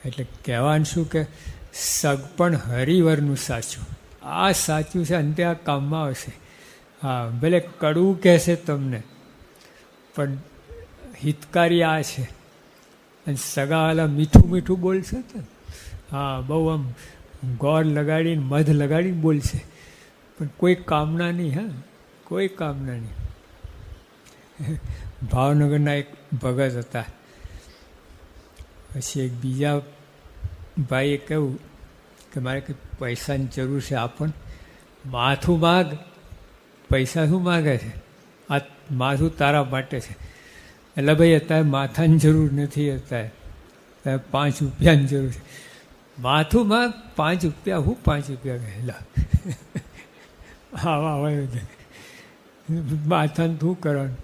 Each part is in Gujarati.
એટલે કહેવાનું શું કે સગ પણ હરિવરનું સાચું, આ સાચું છે, અંતે આ કામમાં આવશે. હા, ભલે કડવું કહેશે તમને, પણ હિતકારી આ છે. અને સગાવાલા મીઠું મીઠું બોલશે તો હા, બહુ આમ ગોળ લગાડીને મધ લગાડીને બોલશે, પણ કોઈ કામના નહીં. હા, કોઈ કામના નહીં. ભાવનગરના એક ભગત હતા. પછી એક બીજા ભાઈએ કહ્યું કે મારે કંઈ પૈસાની જરૂર છે, આપણ માથું માગ. પૈસા શું માગે છે? આ માથું તારા માટે છે. એટલે ભાઈ અત્યારે માથાની જરૂર નથી, અત્યારે 5 રૂપિયાની જરૂર છે. માથું માગ, 5 રૂપિયા. હું 5 રૂપિયા કહેલા આવા હોય માથાને શું કરવાનું?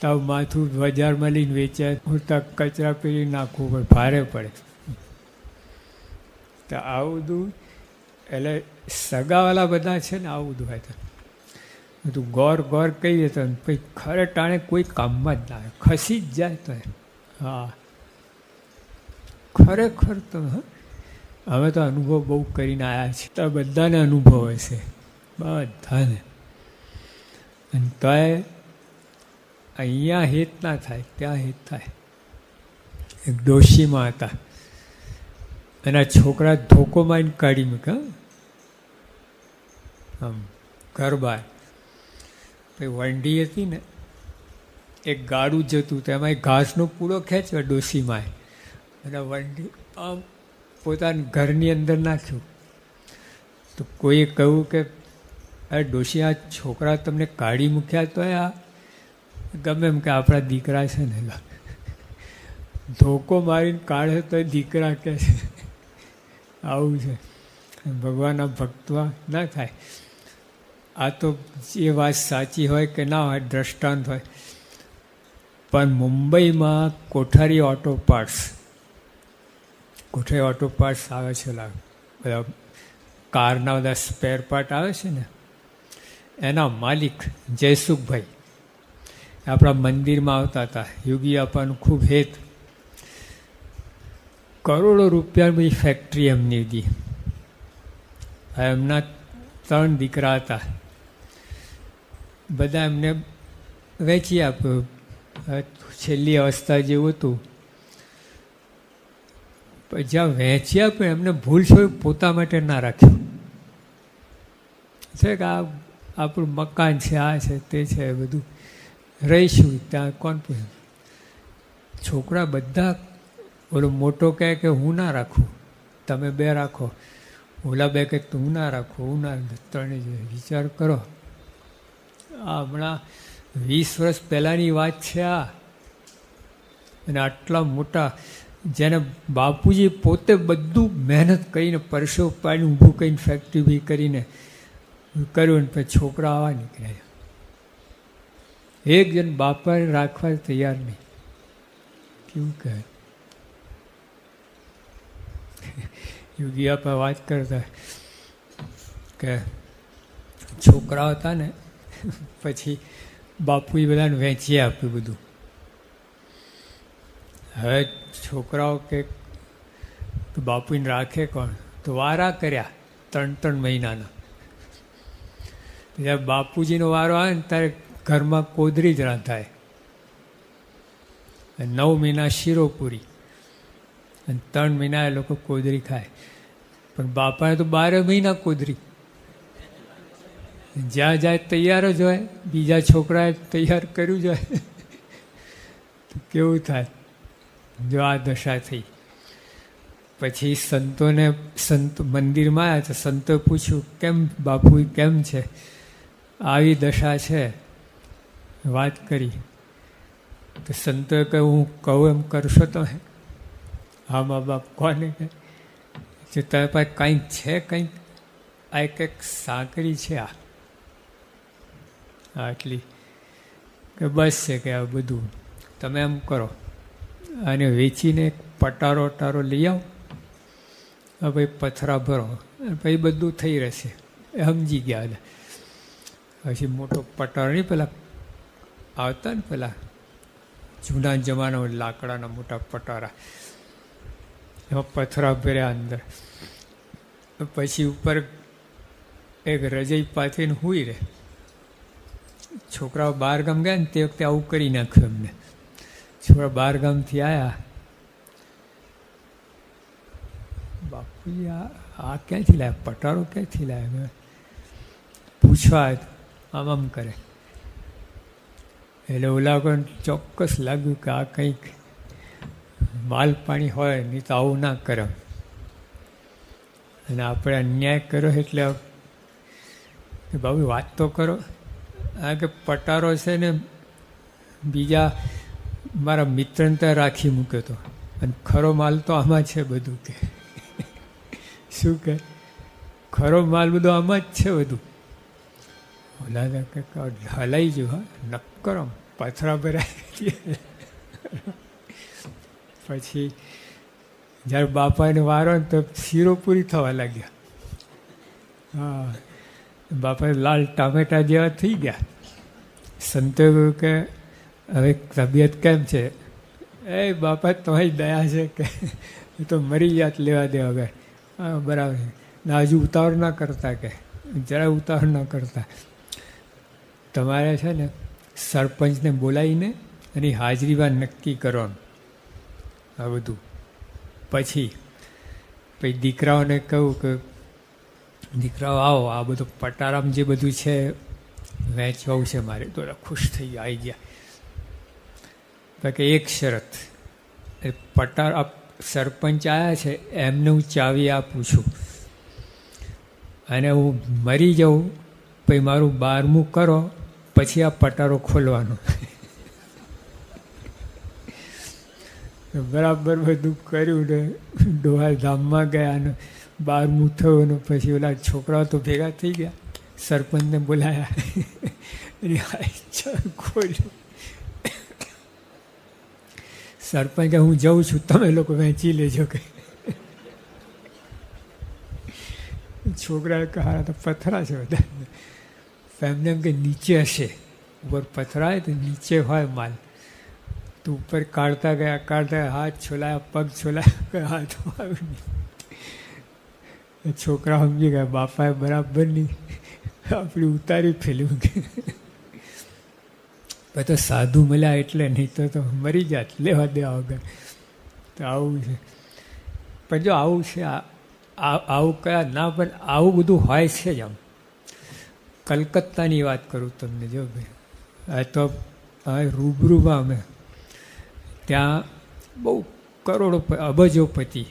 તાવ માથું બજારમાં લઈને વેચાય, હું તક કચરા પેલી નાખવું પડે, ભારે પડે. તો આવું બધું એટલે સગાવાલા બધા છે ને, આવું બધું હોય તો બધું ગોર ગોર કહીએ તો પછી ખરે ટાણે કોઈ કામમાં જ ના આવે, ખસી જ જાય તો. હા, ખરેખર તો હવે તો અનુભવ બહુ કરીને આવ્યા છે, તો બધાને અનુભવ હશે, બધાને. અને તોય અહીંયા હેત ના થાય, ત્યાં હેત થાય. એક ડોશીમાં હતા, એના છોકરા ધોકો મારીને કાઢી મૂક્યા આમ ઘર બહાર. પછી વંડી હતી ને, એક ગાડું જતું તો એમાં ઘાસનો પૂળો ખેંચ્યો ડોશીમાં, અને વંડી આમ પોતાના ઘરની અંદર નાખ્યું. તો કોઈએ કહ્યું કે અરે ડોશી, આ છોકરા તમને કાઢી મૂક્યા તો આ ગમે એમ કે આપણા દીકરા છે ને, ધોકો મારીને કાઢે તો દીકરા કહે છે. આવું છે, ભગવાનના ભક્તવા ના થાય. આ તો એ વાત સાચી હોય કે ના હોય, દ્રષ્ટાંત હોય. પણ મુંબઈમાં કોઠારી ઓટો પાર્ટ્સ આવે છે, બધા કારના બધા સ્પેર પાર્ટ આવે છે ને, એના માલિક જયસુખભાઈ આપણા મંદિરમાં આવતા હતા. યોગી આપવાનું ખૂબ હેત. કરોડો રૂપિયાની ફેક્ટરી એમની હતી. એમના 3 દીકરા હતા, બધા એમને વેચી આપ્યું. છેલ્લી અવસ્થા જેવું હતું. જ્યાં વહેંચી આપ્યું એમને ભૂલ છે પોતા માટે ના રાખ્યું છે કે આ આપણું મકાન છે, આ છે, તે છે, બધું રહીશું ત્યાં. કોણ પૂછે? છોકરા બધા, ઓલો મોટો કહે કે હું ના રાખું, તમે 2 રાખો. ઓલા 2 કહે તું ના રાખો, હું ના. 3 વિચાર કરો. આ હમણાં 20 વર્ષ પહેલાંની વાત છે આ. અને આટલા મોટા, જેને બાપુજી પોતે બધું મહેનત કરીને પરસો પાડીને ઊભું કરીને ફેક્ટરી બી કરીને કર્યું, ને પછી છોકરા આવા નીકળ્યા. એક જણ બાપાને રાખવા તૈયાર નહીં. કેવું કહે? યોગી આપા વાત કરતા કે છોકરાઓ હતા ને, પછી બાપુએ બધાને વહેંચી આપ્યું બધું. હવે છોકરાઓ કે બાપુને રાખે કોણ? તો વારા કર્યા 3 મહિનાના. જ્યારે બાપુજીનો વારો આવે ને ત્યારે ઘરમાં કોદરી જ રાંધાય, 9 મહિના શીરોપુરી, અને 3 મહિના એ લોકો કોદરી ખાય. પણ બાપાને તો 12 મહિના કોદરી. જ્યાં જાય તૈયાર જ હોય, બીજા છોકરાએ તૈયાર કર્યું જ હોય. તો કેવું થાય જો આ દશા થઈ? પછી સંત મંદિરમાં આવ્યા તો સંતોએ પૂછ્યું, કેમ બાપુ, કેમ છે? આવી દશા છે. વાત કરી તો સંતોએ કહ્યું, હું કહું એમ કરશો તમે? હા મા બાપ કોને કહે? જો તારી પાસે કંઈક છે, કંઈક આ કંઈક સાંકળી છે આ આટલી, કે બસ છે કે આ બધું તમે એમ કરો, અને વેચીને પટારો અટારો લઈ આવો, ભાઈ પથરા ભરો, પછી બધું થઈ રહેશે. સમજી ગયા એટલે પછી મોટો પટારો નહીં, પેલા આવતા ને પેલા જૂના જમાનામાં લાકડાના મોટા પટારા, એમાં પથરા ભર્યા અંદર. પછી ઉપર એક રજઈ પાથરીને હુઈ રહે. છોકરાઓ બહાર ગામ ગયા ને તે વખતે આવું કરી નાખ્યું એમને. છોકરા બહાર ગામથી આવ્યા, બાપુજી આ ક્યાંથી લાવ્યા, પટારો ક્યાંથી લાવ્યા? પૂછવા આમ આમ કરે એટલે ઓલા કોઈને ચોક્કસ લાગ્યું કે આ કંઈક માલ પાણી હોય, નહીં તો આવું ના કરે. અને આપણે અન્યાય કર્યો એટલે બાબુ વાત તો કરો. આ કે પટારો છે ને બીજા મારા મિત્રને ત્યાં રાખી મૂક્યો હતો, અને ખરો માલ તો આમાં છે બધું. કે શું કે ખરો માલ બધો આમાં જ છે બધું. ઓલા કે હલાઈ ગયું, હા નક્કરમ પથરા ભરાય. પછી જ્યારે બાપાને વારો ને તો શીરો પૂરી થવા લાગ્યા. હા, બાપા લાલ ટામેટા જેવા થઈ ગયા. સંતો કહ્યું કે હવે તબિયત કેમ છે? એ બાપા તમારી દયા છે કે એ તો મરી જાત લેવા દે વગર. હા બરાબર છે ના, હજુ ઉતાવળ ના કરતા, કે જરા ઉતાવળ ના કરતા. તમારે છે ને સરપંચને બોલાવીને એની હાજરીમાં નક્કી કરવાનું આ બધું. પછી દીકરાઓને કહું કે દીકરાઓ આવો, આ બધું પટારામ જે બધું છે વેચવું છે મારે. તો ખુશ થઈ ગયા, આવી ગયા. કે એક શરત, એ પટાર સરપંચ આવ્યા છે એમને હું ચાવી આપું છું, અને હું મરી જાઉં પછી મારું 12મું કરો પછી આ પટારો ખોલવાનો. બરાબર બધું કર્યું ને ડોહાલ ધામમાં ગયા ને 12મું થયું ને પછી ઓલા છોકરાઓ તો ભેગા થઈ ગયા, સરપંચને બોલાયા, ખોલ્યું. સરપંચ હું જાઉં છું, તમે લોકો વેચી લેજો. કે છોકરા હારા તો પથરા છે બધા. એમને એમ કે નીચે હશે, ઉપર પથરા હોય તો નીચે હોય માલ. તો ઉપર કાઢતા ગયા, હાથ છોલાયા, પગ છોલાયા, હાથ આવ્યું. છોકરા સમજી ગયા બાપાએ બરાબર નહીં આપણી ઉતારી ફેલ્યું. કે પછી તો સાધુ મળ્યા એટલે, નહીં તો મરી જાત લેવા દેવા વગર. તો આવું છે. પણ જો આવું છે, આવું કયા ના, પણ આવું બધું હોય છે જ. આમ કલકત્તાની વાત કરું તમને, જો ભાઈ આ તો રૂબરૂમાં અમે ત્યાં બહુ કરોડો અબજોપતિ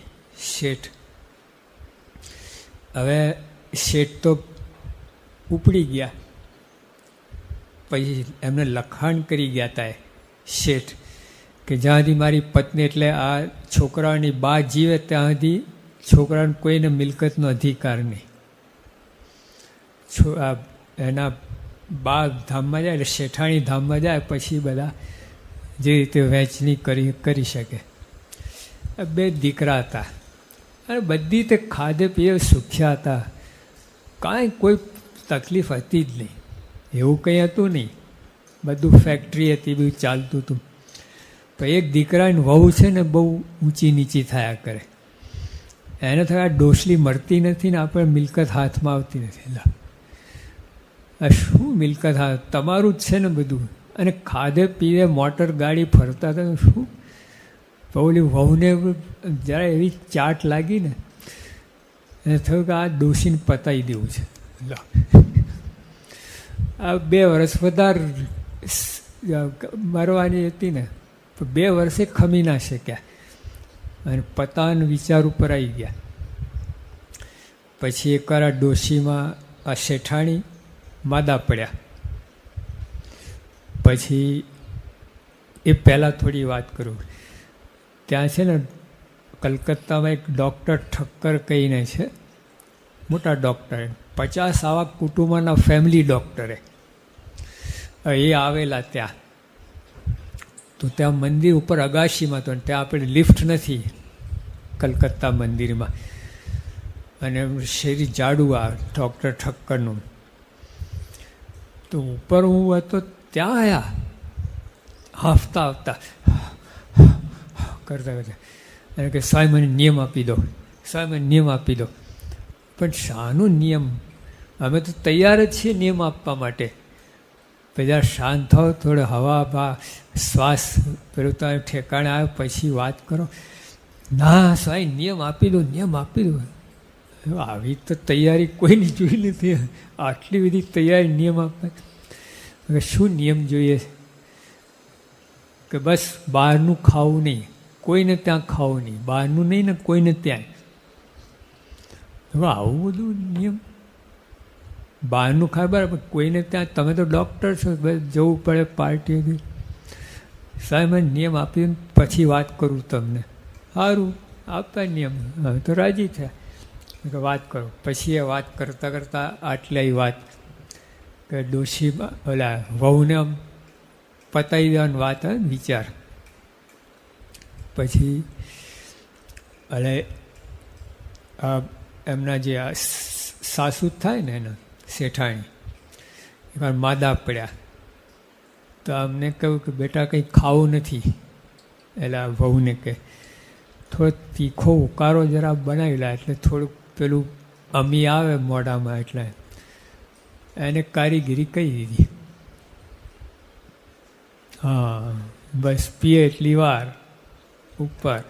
શેઠ. હવે શેઠ તો ઉપડી ગયા, પછી એમને લખાણ કરી ગયા હતા એ શેઠ કે જ્યાં સુધી મારી પત્ની એટલે આ છોકરાઓની બા જીવે ત્યાં સુધી છોકરાને કોઈને મિલકતનો અધિકાર નહીં. એના બા ધામમાં જાય એટલે શેઠાણી ધામમાં જાય પછી બધા જે રીતે વહેંચણી કરી શકે. બે દીકરા હતા અને બધી તે ખાધે પીએ સુખ્યા હતા, કાંઈ કોઈ તકલીફ હતી જ નહીં. એવું કંઈ હતું નહીં, બધું ફેક્ટરી હતી, બધું ચાલતું હતું. પણ એક દીકરાની વહુ છે ને બહુ ઊંચી નીચી થયા કરે. એને થયા ડોસલી મળતી નથી ને આપણે મિલકત હાથમાં આવતી નથી. શું મિલકત હાથ તમારું જ છે ને બધું, અને ખાધે પીવે મોટર ગાડી ફરતા હતા. શું ઓલી વહુને જરા એવી ચાટ લાગી ને, એને થયું કે આ ડોસીને પતાવી દેવું છે. આ 2 વર્ષ વધારે મરવાની હતી ને, 2 વર્ષે ખમી ના શક્યા અને પતાવાના વિચાર ઉપર આવી ગયા. પછી એકવાર આ ડોશીમાં આ શેઠાણી માદા પડ્યા. પછી એ પહેલાં થોડી વાત કરું, ત્યાં છે ને કલકત્તામાં એક ડૉક્ટર ઠક્કર કહીને છે, મોટા ડૉક્ટર, 50 આવા કુટુંબના ફેમિલી ડૉક્ટરે એ આવેલા ત્યાં. તો ત્યાં મંદિર ઉપર અગાશીમાં તો ત્યાં આપણે લિફ્ટ નથી કલકત્તા મંદિરમાં, અને શેરી જાડું આ ડૉક્ટર ઠક્કરનું. તો ઉપર હું હતો ત્યાં આવ્યા, હાંફતા કરતા કરતા અને કે સાહેબ મને નિયમ આપી દો, સાહેબ મને નિયમ આપી દો. પણ શાનો નિયમ? અમે તો તૈયાર જ છીએ નિયમ આપવા માટે. પહેલાં શાંત થાવ, થોડો હવા શ્વાસ પેલું તો ઠેકાણે આવે પછી વાત કરો. ના સાહેબ નિયમ આપી દો, નિયમ આપી દો. આવી તો તૈયારી કોઈની જોઈ નથી. આટલી બધી તૈયારી નિયમ આપવા. હવે શું નિયમ જોઈએ? કે બસ બહારનું ખાવું નહીં, કોઈને ત્યાં ખાવું નહીં, બહારનું નહીં ને કોઈને ત્યાં. હવે આવું બધું નિયમ બહારનું ખાય બરાબર, કોઈને ત્યાં. તમે તો ડૉક્ટર છો, જવું પડે પાર્ટીથી. સાહેબ મેં નિયમ આપ્યું પછી વાત કરું તમને. સારું આપતા નિયમ. હવે તો રાજી થયા કે વાત કરો. પછી એ વાત કરતાં કરતાં આટલી વાત કે ડોશી ઓલા વહુને આમ પતાવી દેવાની વાત આવે વિચાર. પછી એટલે એમના જે સાસુ થાય ને એના શેઠાણી એકવાર માદા પડ્યા તો અમને કહ્યું કે બેટા કંઈ ખાવું નથી. એટલે વહુને કે થોડો તીખો ઉકારો જરા બનાવી લે, એટલે થોડુંક પેલું અમી આવે મોઢામાં, એટલે એને કારીગીરી કહી દીધી. હા બસ પીએ એટલી વાર ઉપર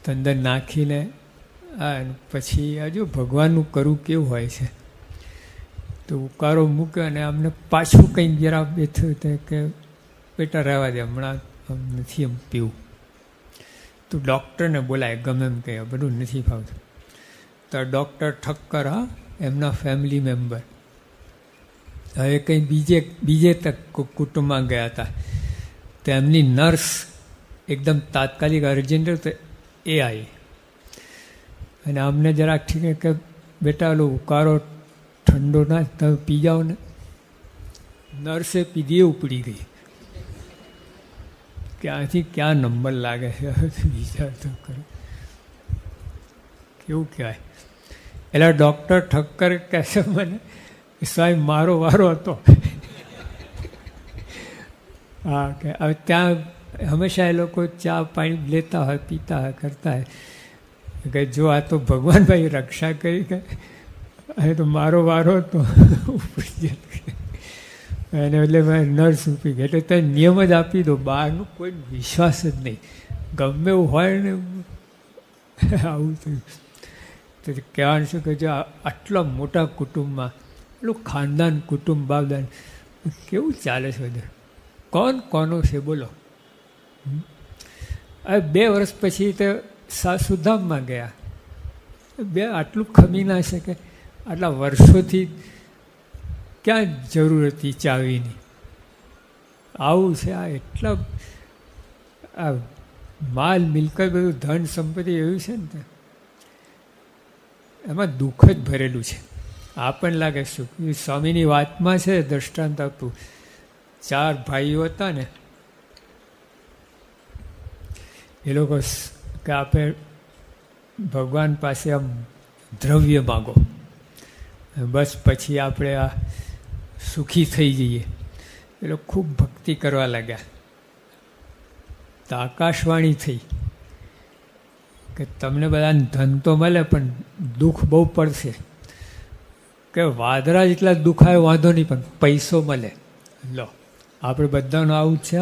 અંદર નાખીને પછી હજુ ભગવાનનું કરવું કેવું હોય છે. તો ઉકારો મૂક્યો અને અમને પાછું કંઈક જરા બેઠું કે બેટા રહેવા દે, હમણાં નથી એમ પીવું. તો ડૉક્ટરને બોલાય, ગમે એમ કહે બધું નથી ફાવતું. તો ડૉક્ટર ઠક્કર, હા એમના ફેમિલી મેમ્બર, હવે કંઈ બીજે તક કુટુંબમાં ગયા હતા. તો એમની નર્સ એકદમ તાત્કાલિક અર્જન્ટ તો એ આવી અને અમને જરાક ઠીક કે બેટા ઓલો ઉકારો ઠંડો ના તમે પી જાઓ ને. નર્સે પીધી ઉપડી ગઈ. ક્યાંથી ક્યાં નંબર લાગે છે વિચાર તો કરો, કેવું કહેવાય. એટલે ડૉક્ટર ઠક્કર કહેશે મને સાહેબ મારો વારો હતો. હા કે હવે ત્યાં હંમેશા એ લોકો ચા પાણી લેતા હોય, પીતા હોય, કરતા હોય કે જો આ તો ભગવાનભાઈ રક્ષા કરી કે હવે તો મારો વારો હતો. એને એટલે મેં નર્સ ઉપી ગઈ. એટલે ત્યાં નિયમ જ આપી દો, બહારનો કોઈ વિશ્વાસ જ નહીં. ગમે એવું હોય ને આવું થયું. તો કહેવાનું શું કે જો આટલા મોટા કુટુંબમાં એટલું ખાનદાન કુટુંબ બાપદાન કેવું ચાલે છે બધું, કોણ કોનો છે બોલો. હવે 2 વર્ષ પછી તો સાસુધામમાં ગયા. આટલું ખમી ના શકે? આટલા વર્ષોથી ક્યાં જરૂર હતી ચાવીની? આવું છે આ. એટલા આ માલ મિલકત બધું ધન સંપત્તિ એવું છે ને એમાં દુઃખ જ ભરેલું છે. આપણને લાગે શું સ્વામીની વાતમાં છે દ્રષ્ટાંત આપવું. 4 ભાઈઓ હતા ને, એ લોકો કે આપણે ભગવાન પાસે આમ દ્રવ્ય માગો, બસ પછી આપણે આ સુખી થઈ જઈએ. એ લોકો ખૂબ ભક્તિ કરવા લાગ્યા. તો આકાશવાણી થઈ કે તમને બધાને ધન તો મળે પણ દુઃખ બહુ પડશે. કે વાદળા જેટલા દુઃખ આવે વાંધો નહીં પણ પૈસો મળે. લો આપણે બધાનું આવું છે.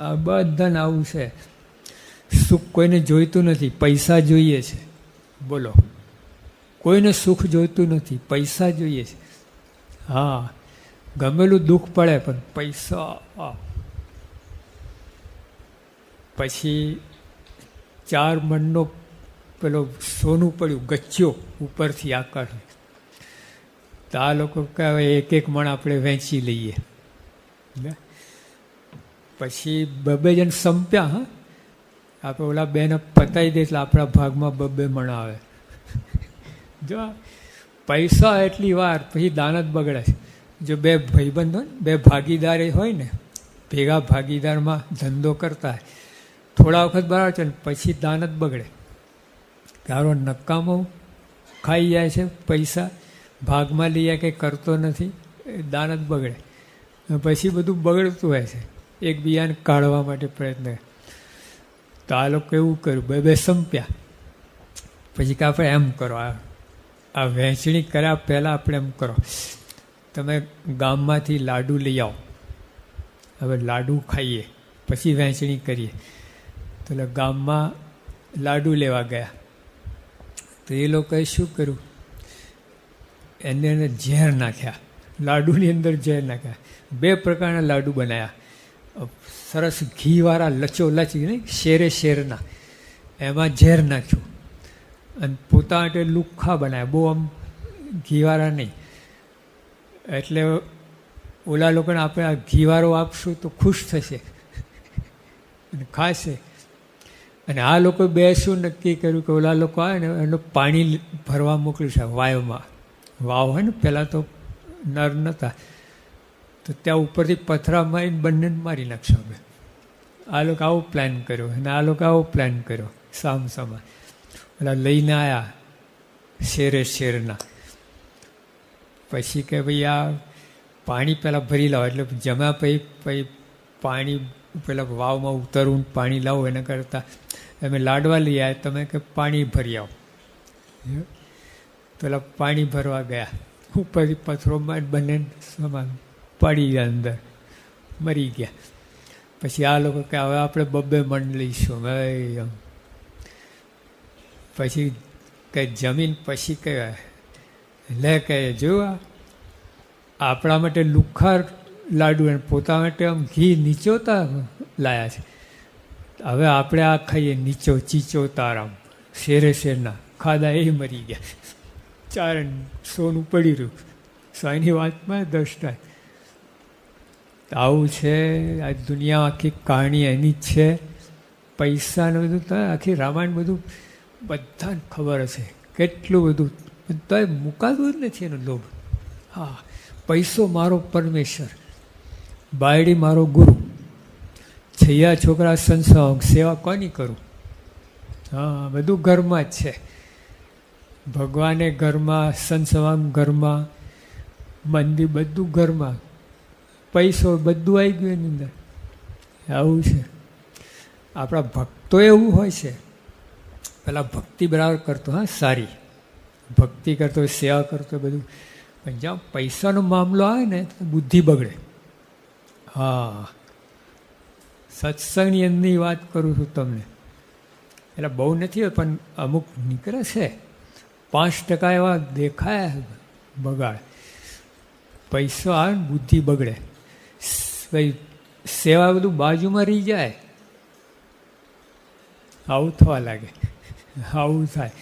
આ બધાને આવું છે. સુખ કોઈને જોઈતું નથી, પૈસા જોઈએ છે. બોલો, કોઈને સુખ જોઈતું નથી, પૈસા જોઈએ છે. હા ગમેલું દુઃખ પડે પણ પૈસા. પછી 4 મણનો પેલો સોનું પડ્યું ગચ્યો ઉપરથી આકાશ. તો આ લોકો કહે 1-1 મણ આપણે વેચી લઈએ. પછી 2 જણ સંપ્યા. હા આપણે ઓલા બેને પતાવી દે એટલે આપણા ભાગમાં 2 મણ આવે. જો પૈસા એટલી વાર પછી દાન જ બગડે છે. જો 2 ભાઈબંધ હોય ને, 2 ભાગીદાર હોય ને, ભેગા ભાગીદારમાં ધંધો કરતા હોય, થોડા વખત બરાબર છે ને પછી દાન જ બગડે. તારો નકામો ખાઈ જાય છે પૈસા, ભાગમાં લઈ જાય કંઈ કરતો નથી, દાન જ બગડે. પછી બધું બગડતું હોય છે, એકબીજાને કાઢવા માટે પ્રયત્ન. તો આ લોકો એવું કર્યું, બે સંપ્યા. પછી કે આપણે એમ કરો, આ વહેંચણી કર્યા પહેલાં આપણે એમ કરો, તમે ગામમાંથી લાડુ લઈ આવો, હવે લાડુ ખાઈએ પછી વહેંચણી કરીએ. તો એટલે ગામમાં લાડુ લેવા ગયા. તો એ લોકોએ શું કર્યું, એને ઝેર નાખ્યા, લાડુની અંદર ઝેર નાખ્યા. 2 પ્રકારના લાડુ બનાવ્યા, સરસ ઘીવાળા લચોલચ નહીં, શેરના, એમાં ઝેર નાખ્યું. અને પોતા માટે લુખ્ખા બનાવ્યા, બહુ આમ ઘીવાળા નહીં. એટલે ઓલા લોકોને આપણે આ ઘીવાળો આપશું તો ખુશ થશે અને ખાશે. અને આ લોકો બે શું નક્કી કર્યું કે ઓલા લોકો આવે ને એનું પાણી ભરવા મોકલ્યું છે વાવમાં. વાવ હોય ને, પહેલાં તો નર નહોતા, તો ત્યાં ઉપરથી પથરા મારીને બંનેને મારી નાખશો અમે. આ લોકો આવો પ્લાન કર્યો અને આ લોકો આવો પ્લાન કર્યો સામસામા. ઓલા લઈને આવ્યા શેરના. પછી કે ભાઈ આ પાણી પહેલાં ભરી લાવો, એટલે જમ્યા પછી પાણી પેલા વાવમાં ઉતરવું, પાણી લાવો, એના કરતાં અમે લાડવા લઈ આવ્યા, તમે કે પાણી ભરી આવો. પેલા પાણી ભરવા ગયા, ઉપરથી પથ્થરોમાં બંને સમાન પડી ગયા, અંદર મરી ગયા. પછી આ લોકો કે હવે આપણે 2 મણ લઈશું ભાઈ. પછી કંઈ જમીન પછી કહેવાય લે કહે જોવા આપણા માટે લુખ્ખા લાડુ અને પોતા માટે આમ ઘી નીચોતા લાયા છે. હવે આપણે આ ખાઈએ નીચો ચીચો તારામ શેરના ખાધા, એ મરી ગયા. 4 સોનું પડી રહ્યું. સ્વાયની વાતમાં દ્રષ્ટા આવું છે. આ દુનિયા આખી કહાણી એની જ છે. પૈસાને બધું તો આખી રામાયણ બધું બધાને ખબર હશે, કેટલું બધું બધા મુકાતું જ નથી એનો લોભ. હા, પૈસો મારો પરમેશ્વર, બાયડી મારો ગુરુ, છૈયા છોકરા સંસાર, સેવા કોની કરું? હા, બધું ઘરમાં જ છે. ભગવાને ઘરમાં, સંસવામ ઘરમાં, મંદિર બધું ઘરમાં, પૈસો બધું આવી ગયું એની અંદર. આવું છે. આપણા ભક્તો એવું હોય છે, પેલા ભક્તિ બરાબર કરતો, હા સારી ભક્તિ કરતો, સેવા કરતો બધું, પણ જ્યાં પૈસાનો મામલો આવે ને તો બુદ્ધિ બગડે. હા, સત્સંગની અંદરની વાત કરું છું તમને. એટલે બહુ નથી પણ અમુક નીકળે છે. 5% એવા દેખાયા બગાડ. પૈસો આવે ને બુદ્ધિ બગડે. ભાઈ સેવા બધું બાજુમાં રહી જાય, આવું થવા લાગે. આવું થાય.